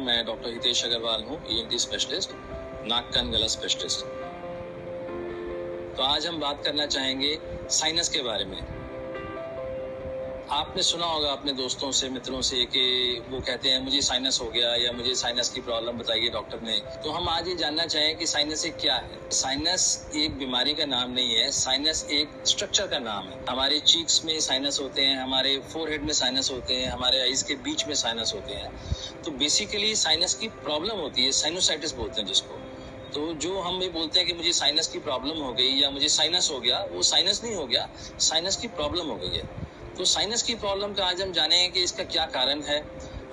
मैं डॉक्टर हितेश अग्रवाल हूँ, ENT specialist, नाक कान गला स्पेशलिस्ट। तो आज हम बात करना चाहेंगे साइनस के बारे में। आपने सुना होगा अपने दोस्तों से, मित्रों से कि वो कहते हैं मुझे साइनस हो गया या मुझे साइनस की प्रॉब्लम बताइए डॉक्टर ने। तो हम आज ये जानना चाहें कि साइनस एक क्या है। साइनस एक बीमारी का नाम नहीं है, साइनस एक स्ट्रक्चर का नाम है। हमारे चीक्स में साइनस होते हैं, हमारे फोरहेड में साइनस होते हैं, हमारे आईज के बीच में साइनस होते हैं। तो बेसिकली साइनस की प्रॉब्लम होती है, साइनोसाइटिस बोलते हैं जिसको। तो जो हम ये बोलते हैं कि मुझे साइनस की प्रॉब्लम हो गई या मुझे साइनस हो गया, वो साइनस नहीं हो गया, साइनस की प्रॉब्लम हो गई है। तो साइनस की प्रॉब्लम का आज हम जानेंगे कि इसका क्या कारण है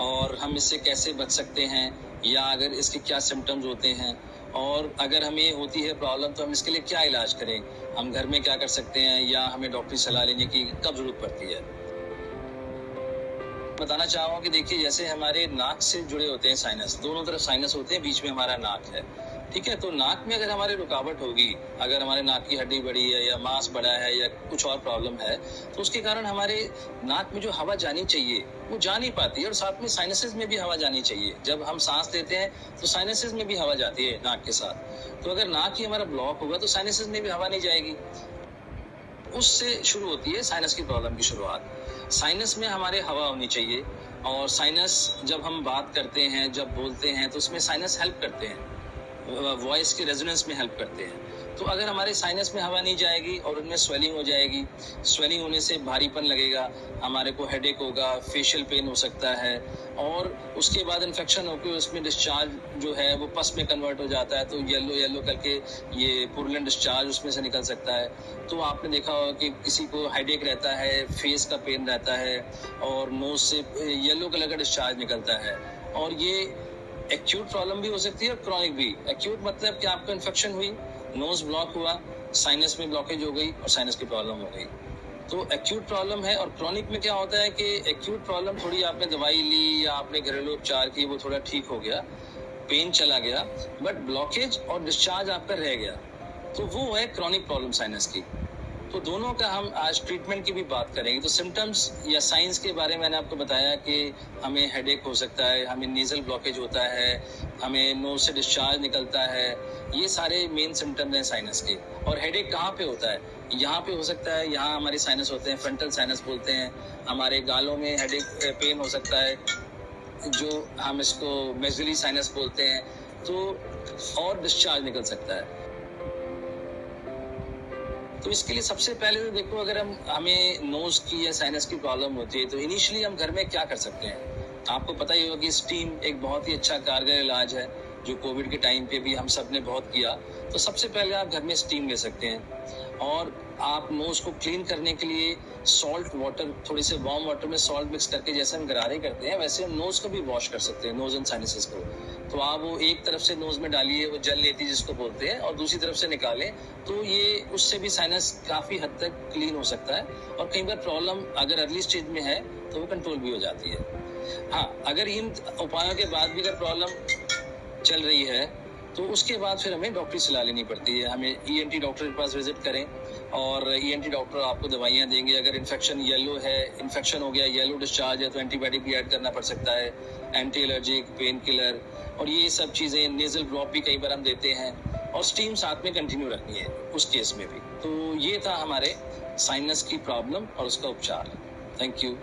और हम इससे कैसे बच सकते हैं, या अगर इसके क्या सिम्टम्स होते हैं, और अगर हमें होती है प्रॉब्लम तो हम इसके लिए क्या इलाज करें, हम घर में क्या कर सकते हैं, या हमें डॉक्टरी सलाह लेने की कब जरूरत पड़ती है। बताना चाहूँगा कि देखिए, जैसे हमारे नाक से जुड़े होते हैं साइनस, दोनों तरफ साइनस होते हैं, बीच में हमारा नाक है, ठीक है। तो नाक में अगर हमारे रुकावट होगी, अगर हमारे नाक की हड्डी बड़ी है या मांस बड़ा है या कुछ और प्रॉब्लम है, तो उसके कारण हमारे नाक में जो हवा जानी चाहिए वो जा नहीं पाती है, और साथ में साइनसेस में भी हवा जानी चाहिए। जब हम सांस लेते हैं तो साइनसेस में भी हवा जाती है नाक के साथ। तो अगर नाक ही हमारा ब्लॉक होगा तो साइनसेस में भी हवा नहीं जाएगी। उससे शुरू होती है साइनस की प्रॉब्लम की शुरुआत। साइनस में हमारे हवा होनी चाहिए, और साइनस जब हम बात करते हैं, जब बोलते हैं, तो उसमें साइनस हेल्प करते हैं, वॉइस के रेजोनेंस में हेल्प करते हैं। तो अगर हमारे साइनस में हवा नहीं जाएगी और उनमें स्वेलिंग हो जाएगी, स्वेलिंग होने से भारीपन लगेगा, हमारे को हेडेक होगा, फेशियल पेन हो सकता है, और उसके बाद इन्फेक्शन होकर उसमें डिस्चार्ज जो है वो पस में कन्वर्ट हो जाता है, तो येलो येलो करके ये पुरलेंट डिस्चार्ज उसमें से निकल सकता है। तो आपने देखा होगा कि किसी को हेडेक रहता है, फेस का पेन रहता है, और नोज से येलो कलर का डिस्चार्ज निकलता है। और ये एक्यूट प्रॉब्लम भी हो सकती है और क्रॉनिक भी। एक्यूट मतलब कि आपको इन्फेक्शन हुई, नोज ब्लॉक हुआ, साइनस में ब्लॉकेज हो गई और साइनस की प्रॉब्लम हो गई, तो एक्यूट प्रॉब्लम है। और क्रॉनिक में क्या होता है कि एक्यूट प्रॉब्लम थोड़ी आपने दवाई ली या आपने घरेलू उपचार की, वो थोड़ा ठीक हो गया, पेन चला गया, बट ब्लॉकेज और डिस्चार्ज आपका रह गया, तो वो है क्रॉनिक प्रॉब्लम साइनस की। तो दोनों का हम आज ट्रीटमेंट की भी बात करेंगे। तो सिम्टम्स या साइंस के बारे में मैंने आपको बताया कि हमें हेडेक हो सकता है, हमें नेजल ब्लॉकेज होता है, हमें नोज से डिस्चार्ज निकलता है, ये सारे मेन सिम्टम्स हैं साइनस के। और हेडेक कहाँ पे होता है? यहाँ पे हो सकता है, यहाँ हमारे साइनस होते हैं, फ्रंटल साइनस बोलते हैं। हमारे गालों में हेडेक पेन हो सकता है, जो हम इसको मेजली साइनस बोलते हैं, तो और डिस्चार्ज निकल सकता है। तो इसके लिए सबसे पहले तो देखो, अगर हमें नोज की या साइनस की प्रॉब्लम होती है तो इनिशियली हम घर में क्या कर सकते हैं। आपको पता ही होगा कि स्टीम एक बहुत ही अच्छा कारगर इलाज है, जो कोविड के टाइम पे भी हम सब ने बहुत किया। तो सबसे पहले आप घर में स्टीम ले सकते हैं, और आप नोज को क्लीन करने के लिए सॉल्ट वाटर, थोड़े से वार्म वाटर में सॉल्ट मिक्स करके, जैसे हम गरारे करते हैं वैसे हम नोज को भी वॉश कर सकते हैं, नोज एंड साइनसेस को। तो आप वो एक तरफ से नोज में डालिए, वो जल लेती जिसको बोलते हैं, और दूसरी तरफ से निकालें, तो ये उससे भी साइनस काफी हद तक क्लीन हो सकता है। और कई बार प्रॉब्लम अगर अर्ली स्टेज में है तो वो कंट्रोल भी हो जाती है। हाँ, अगर इन उपायों के बाद भी अगर प्रॉब्लम चल रही है तो उसके बाद फिर हमें डॉक्टरी सलाह लेनी पड़ती है। हमें ईएनटी डॉक्टर के पास विजिट करें, और ईएनटी डॉक्टर आपको दवाइयाँ देंगे। अगर इन्फेक्शन येलो है, इन्फेक्शन हो गया, येलो डिस्चार्ज है, तो एंटीबायोटिक भी ऐड करना पड़ सकता है, एंटी एलर्जिक, पेन किलर, और ये सब चीज़ें, नेजल ड्रॉप भी कई बार हम देते हैं, और स्टीम साथ में कंटिन्यू रखनी है उस केस में भी। तो ये था हमारे साइनस की प्रॉब्लम और उसका उपचार। Thank you.